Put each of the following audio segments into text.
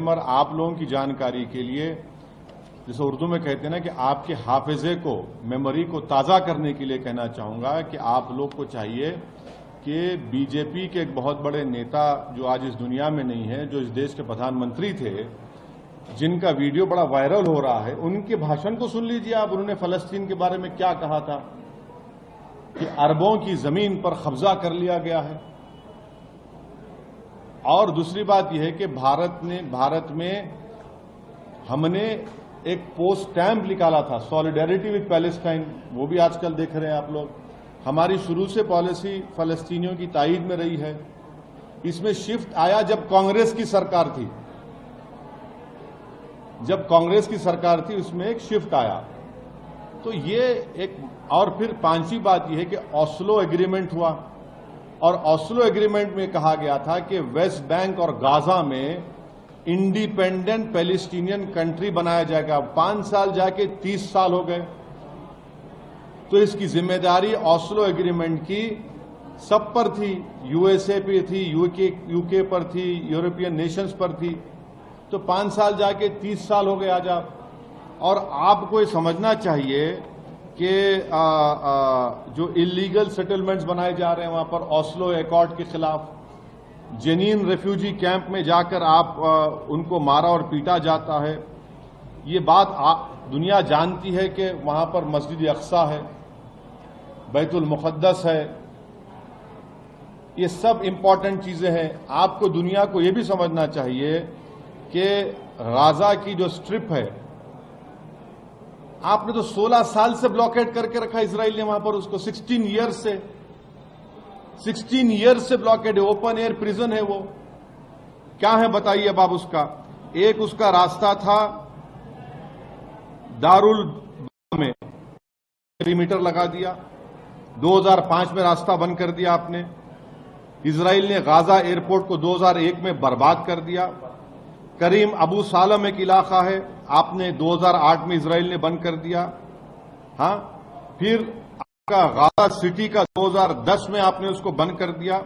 मगर आप लोगों की जानकारी के लिए, जैसे उर्दू में कहते हैं ना कि आपके हाफिजे को, मेमोरी को ताज़ा करने के लिए कहना चाहूंगा कि आप लोग को चाहिए कि बीजेपी के एक बहुत बड़े नेता जो आज इस दुनिया में नहीं है, जो इस देश के प्रधानमंत्री थे, जिनका वीडियो बड़ा वायरल हो रहा है, उनके भाषण को सुन लीजिए आप। उन्होंने फलस्तीन के बारे में क्या कहा था कि अरबों की जमीन पर कब्जा कर लिया गया है। और दूसरी बात यह है कि भारत में हमने एक पोस्ट स्टैंप निकाला था, सॉलिडेरिटी विद पैलेस्टाइन, वो भी आजकल देख रहे हैं आप लोग। हमारी शुरू से पॉलिसी फलस्तीनियों की ताईद में रही है। इसमें शिफ्ट आया जब कांग्रेस की सरकार थी, उसमें एक शिफ्ट आया। तो ये एक, और फिर पांचवी बात यह है कि ऑस्लो एग्रीमेंट हुआ, और ऑस्लो एग्रीमेंट में कहा गया था कि वेस्ट बैंक और गाजा में इंडिपेंडेंट पैलेस्टीनियन कंट्री बनाया जाएगा। 5 साल जाके 30 साल हो गए। तो इसकी जिम्मेदारी ऑस्लो एग्रीमेंट की सब पर थी, यूएसए पे थी, यूके पर थी, यूरोपियन नेशंस पर थी। तो 5 साल जाके 30 साल हो गए आज आप। और आपको ये समझना चाहिए कि जो इलीगल सेटलमेंट्स बनाए जा रहे हैं वहां पर ऑस्लो एकॉर्ड के खिलाफ, जेनीन रेफ्यूजी कैंप में जाकर आप उनको मारा और पीटा जाता है। ये बात दुनिया जानती है कि वहां पर मस्जिद अक्सा है, बैतुल मुक़द्दस है। ये सब इंपॉर्टेंट चीजें हैं। आपको दुनिया को ये भी समझना चाहिए कि गाजा की जो स्ट्रिप है, आपने तो 16 साल से ब्लॉकेड करके रखा इजराइल ने वहां पर उसको। 16 ईयर्स से ब्लॉकेड है। ओपन एयर प्रिजन है वो। क्या है बताइए अब आप उसका। एक उसका रास्ता था दारुल में, पेरीमीटर लगा दिया। 2005 में रास्ता बंद कर दिया आपने। इजराइल ने गाजा एयरपोर्ट को 2001 में बर्बाद कर दिया। करीम अबू सालम एक इलाका है, आपने 2008 में इजराइल ने बंद कर दिया। हां, फिर आपका गाजा सिटी का 2010 में आपने उसको बंद कर दिया।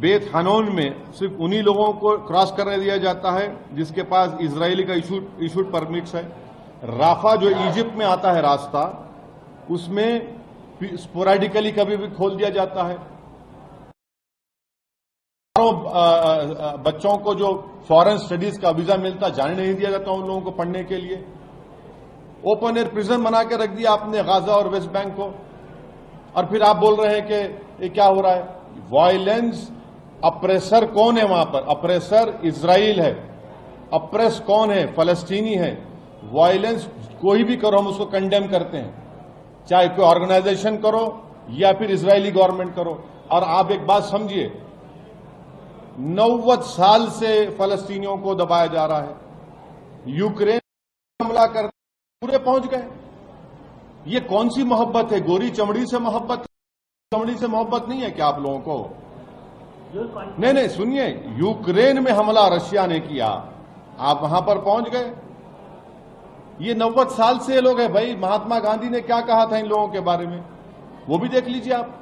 बेत हनोन में सिर्फ उन्हीं लोगों को क्रॉस करने दिया जाता है जिसके पास इजरायली का इशूड परमिट्स है। राफा जो इजिप्ट में आता है रास्ता, उसमें स्पोरेडिकली कभी भी खोल दिया जाता है। बच्चों को जो फॉरेन स्टडीज का वीजा मिलता, जाने नहीं दिया जाता उन लोगों को पढ़ने के लिए। ओपन एयर प्रिजन बना के रख दिया आपने गाजा और वेस्ट बैंक को। और फिर आप बोल रहे हैं कि ये क्या हो रहा है। वायलेंस, अप्रेसर कौन है वहां पर? अप्रेसर इजराइल है। अप्रेस कौन है? फलस्तीनी है। वायलेंस कोई भी करो, हम उसको कंडेम करते हैं, चाहे कोई ऑर्गेनाइजेशन करो या फिर इजरायली गवर्नमेंट करो। और आप एक बात समझिए, 90 साल से फलस्तीनियों को दबाया जा रहा है। यूक्रेन हमला कर पूरे पहुंच गए। ये कौन सी मोहब्बत है? गोरी चमड़ी से मोहब्बत? चमड़ी से मोहब्बत नहीं है क्या आप लोगों को? नहीं, सुनिए, यूक्रेन में हमला रशिया ने किया, आप वहां पर पहुंच गए। ये 90 साल से लोग हैं भाई। महात्मा गांधी ने क्या कहा था इन लोगों के बारे में, वो भी देख लीजिए आप।